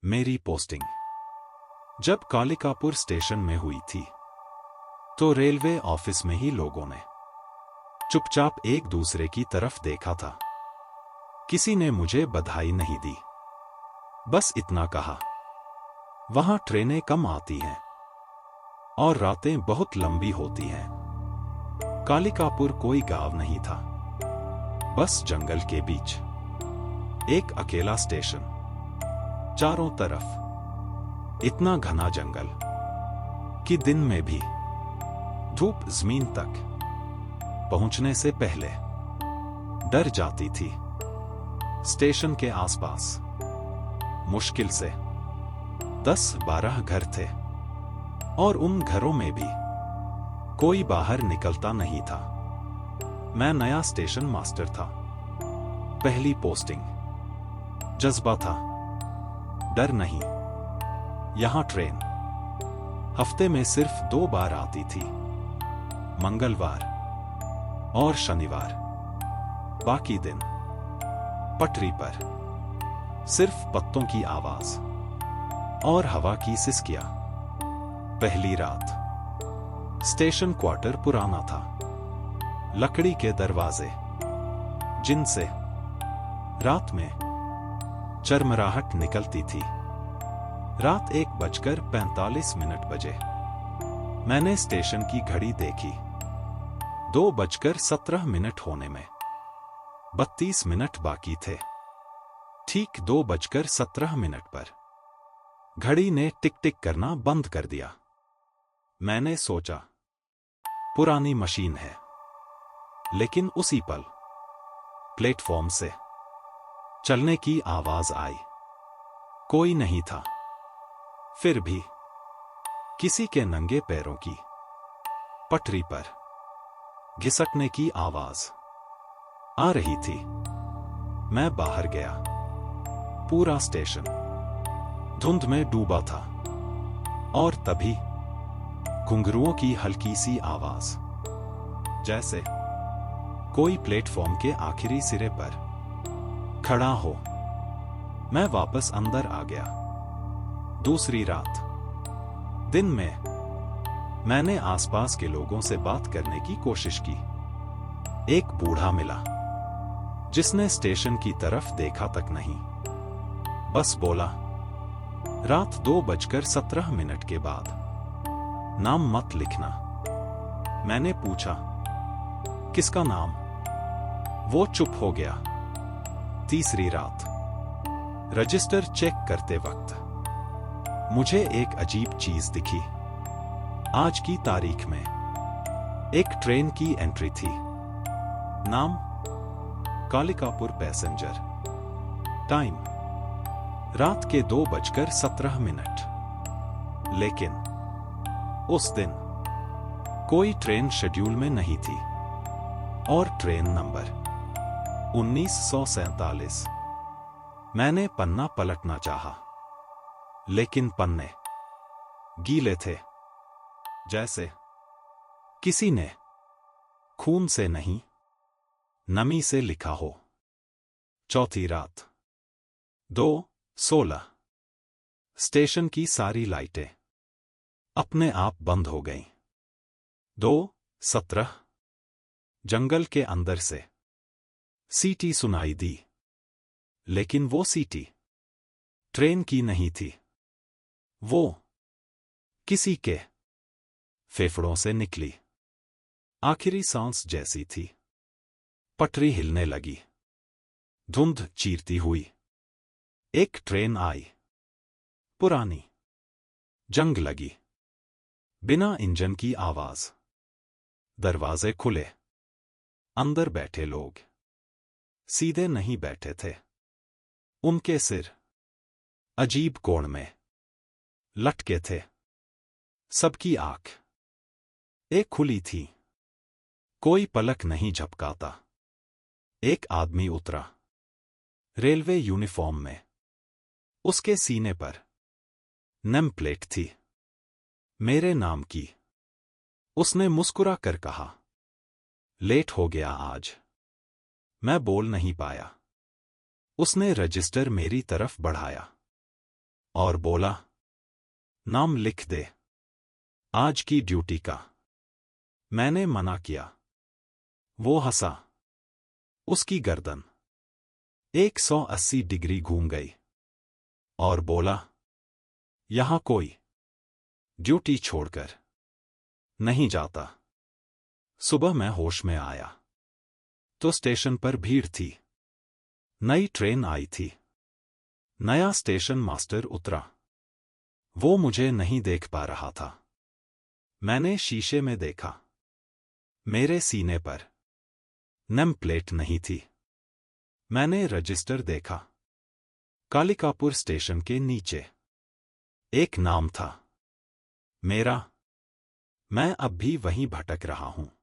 मेरी पोस्टिंग जब कालिकापुर स्टेशन में हुई थी तो रेलवे ऑफिस में ही लोगों ने चुपचाप एक दूसरे की तरफ देखा था। किसी ने मुझे बधाई नहीं दी, बस इतना कहा, वहां ट्रेनें कम आती हैं और रातें बहुत लंबी होती हैं। कालिकापुर कोई गांव नहीं था, बस जंगल के बीच एक अकेला स्टेशन। चारों तरफ इतना घना जंगल कि दिन में भी धूप जमीन तक पहुंचने से पहले डर जाती थी। स्टेशन के आसपास मुश्किल से 10-12 घर थे और उन घरों में भी कोई बाहर निकलता नहीं था। मैं नया स्टेशन मास्टर था, पहली पोस्टिंग, जज्बा था, डर नहीं। यहां ट्रेन हफ्ते में सिर्फ 2 बार आती थी, मंगलवार और शनिवार। बाकी दिन पटरी पर सिर्फ पत्तों की आवाज और हवा की सिसकियां। पहली रात स्टेशन क्वार्टर पुराना था, लकड़ी के दरवाजे जिनसे रात में चरमराहट निकलती थी। रात 1:45 बजे मैंने स्टेशन की घड़ी देखी। 2:17 होने में 32 मिनट बाकी थे। ठीक 2:17 पर घड़ी ने टिक टिक करना बंद कर दिया। मैंने सोचा, पुरानी मशीन है। लेकिन उसी पल प्लेटफॉर्म से चलने की आवाज आई। कोई नहीं था, फिर भी किसी के नंगे पैरों की पटरी पर घिसटने की आवाज आ रही थी। मैं बाहर गया। पूरा स्टेशन धुंध में डूबा था और तभी घुंघरुओं की हल्की सी आवाज, जैसे कोई प्लेटफॉर्म के आखिरी सिरे पर खड़ा हो। मैं वापस अंदर आ गया। दूसरी रात दिन में मैंने आसपास के लोगों से बात करने की कोशिश की। एक बूढ़ा मिला जिसने स्टेशन की तरफ देखा तक नहीं, बस बोला, रात 2:17 के बाद नाम मत लिखना। मैंने पूछा, किसका नाम? वो चुप हो गया। तीसरी रात रजिस्टर चेक करते वक्त मुझे एक अजीब चीज दिखी। आज की तारीख में एक ट्रेन की एंट्री थी। नाम कालिकापुर पैसेंजर। टाइम रात के 2:17। लेकिन उस दिन कोई ट्रेन शेड्यूल में नहीं थी और ट्रेन नंबर 1947। मैंने पन्ना पलटना चाहा, लेकिन पन्ने गीले थे, जैसे किसी ने खून से नहीं, नमी से लिखा हो। चौथी रात 2:16। स्टेशन की सारी लाइटें अपने आप बंद हो गईं। 2:17 जंगल के अंदर से सीटी सुनाई दी, लेकिन वो सीटी ट्रेन की नहीं थी। वो किसी के फेफड़ों से निकली आखिरी सांस जैसी थी। पटरी हिलने लगी, धुंध चीरती हुई। एक ट्रेन आई, पुरानी, जंग लगी, बिना इंजन की आवाज। दरवाजे खुले। अंदर बैठे लोग सीधे नहीं बैठे थे। उनके सिर अजीब कोण में लटके थे। सबकी आंख एक खुली थी, कोई पलक नहीं झपकाता। एक आदमी उतरा, रेलवे यूनिफॉर्म में। उसके सीने पर नेम प्लेट थी, मेरे नाम की। उसने मुस्कुरा कर कहा, लेट हो गया आज। मैं बोल नहीं पाया। उसने रजिस्टर मेरी तरफ बढ़ाया और बोला, नाम लिख दे आज की ड्यूटी का। मैंने मना किया। वो हंसा। उसकी गर्दन 180 डिग्री घूम गई और बोला, यहां कोई ड्यूटी छोड़कर नहीं जाता। सुबह मैं होश में आया तो स्टेशन पर भीड़ थी। नई ट्रेन आई थी। नया स्टेशन मास्टर उतरा। वो मुझे नहीं देख पा रहा था। मैंने शीशे में देखा। मेरे सीने पर नेम प्लेट नहीं थी। मैंने रजिस्टर देखा। कालिकापुर स्टेशन के नीचे एक नाम था, मेरा। मैं अब भी वहीं भटक रहा हूं।